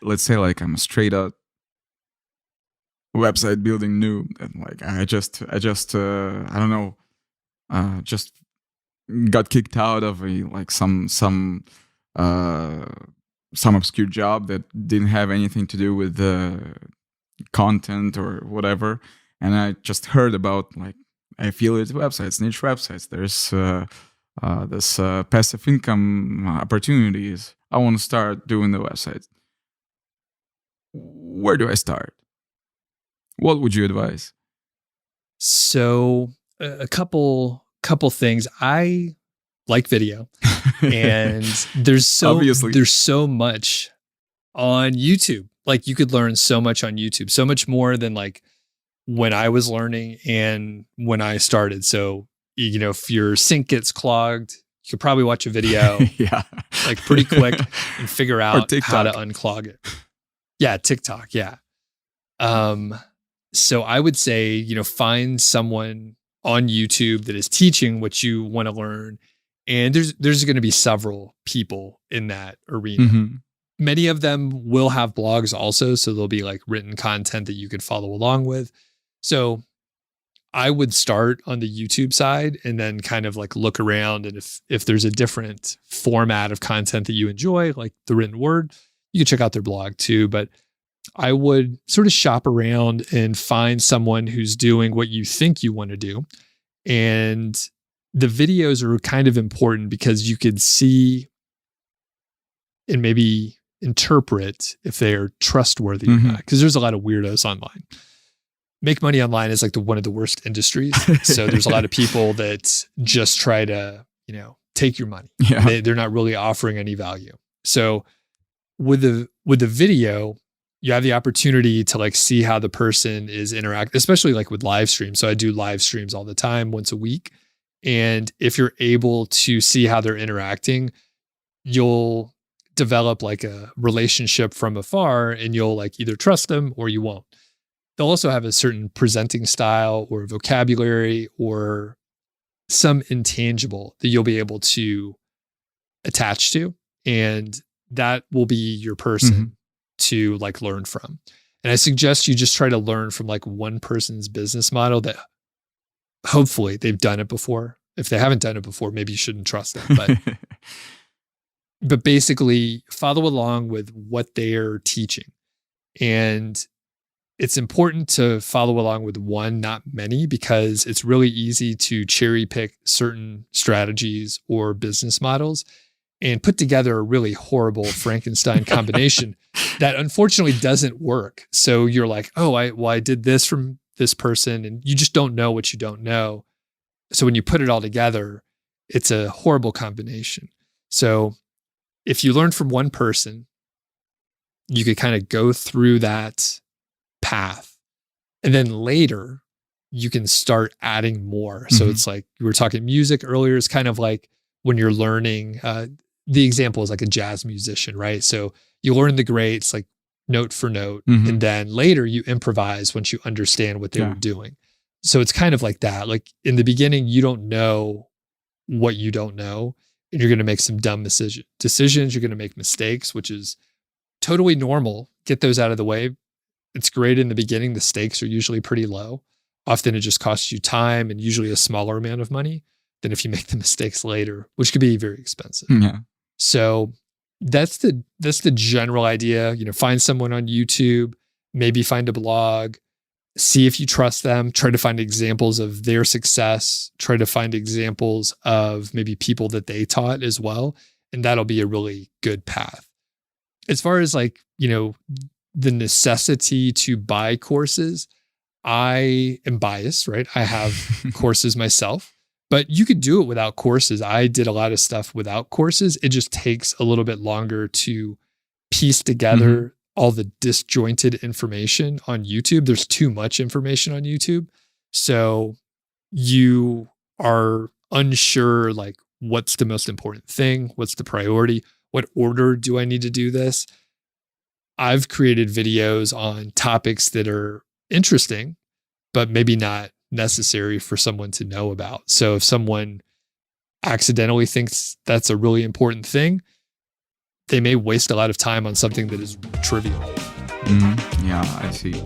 let's say like I'm a straight up website building noob, and like I don't know, just got kicked out of uh some obscure job that didn't have anything to do with the content or whatever, and I just heard about like affiliate websites, niche websites. There's this passive income opportunities. I want to start doing the websites. Where do I start? What would you advise? So a couple things. I like video, and there's so much on YouTube. Like you could learn so much on YouTube, so much more than like when I was learning and when I started. So, you know, if your sink gets clogged, you could probably watch a video yeah, like pretty quick and figure out how to unclog it. Yeah, TikTok. Yeah. So I would say, you know, find someone on YouTube that is teaching what you want to learn. And there's going to be several people in that arena. Mm-hmm. Many of them will have blogs also. So there'll be like written content that you could follow along with. So I would start on the YouTube side and then kind of like look around. And if there's a different format of content that you enjoy, like the written word, you can check out their blog too. But I would sort of shop around and find someone who's doing what you think you want to do. And the videos are kind of important because you could see and maybe interpret if they are trustworthy or not. Because there's a lot of weirdos online. Make money online is like one of the worst industries. So there's a lot of people that just try to, you know, take your money. Yeah. They're not really offering any value. So with the video, you have the opportunity to like see how the person is interacting, especially like with live streams. So I do live streams all the time, once a week. And if you're able to see how they're interacting, you'll develop like a relationship from afar, and you'll like either trust them or you won't. They'll also have a certain presenting style or vocabulary or some intangible that you'll be able to attach to. And that will be your person to like learn from. And I suggest you just try to learn from like one person's business model that hopefully they've done it before. If they haven't done it before, maybe you shouldn't trust them. But basically follow along with what they're teaching. And it's important to follow along with one, not many, because it's really easy to cherry pick certain strategies or business models and put together a really horrible Frankenstein combination that unfortunately doesn't work. So you're like, oh, I did this from this person, and you just don't know what you don't know. So when you put it all together, it's a horrible combination. So if you learn from one person, you could kind of go through that path. And then later you can start adding more. So it's like, we were talking music earlier. It's kind of like when you're learning, the example is like a jazz musician, right? So you learn the greats like note for note, and then later you improvise once you understand what they were doing. So it's kind of like that. Like in the beginning, you don't know what you don't know, and you're going to make some dumb decisions. You're going to make mistakes, which is totally normal. Get those out of the way. It's great in the beginning. The stakes are usually pretty low. Often it just costs you time and usually a smaller amount of money than if you make the mistakes later, which could be very expensive. Yeah. So that's the general idea. You know, find someone on YouTube, maybe find a blog, see if you trust them, try to find examples of their success, try to find examples of maybe people that they taught as well. And that'll be a really good path. As far as like, you know, the necessity to buy courses, I am biased, right? I have courses myself, but you could do it without courses. I did a lot of stuff without courses. It just takes a little bit longer to piece together all the disjointed information on YouTube. There's too much information on YouTube. So you are unsure, like, what's the most important thing? What's the priority? What order do I need to do this? I've created videos on topics that are interesting, but maybe not necessary for someone to know about. So if someone accidentally thinks that's a really important thing, they may waste a lot of time on something that is trivial. Yeah, I see.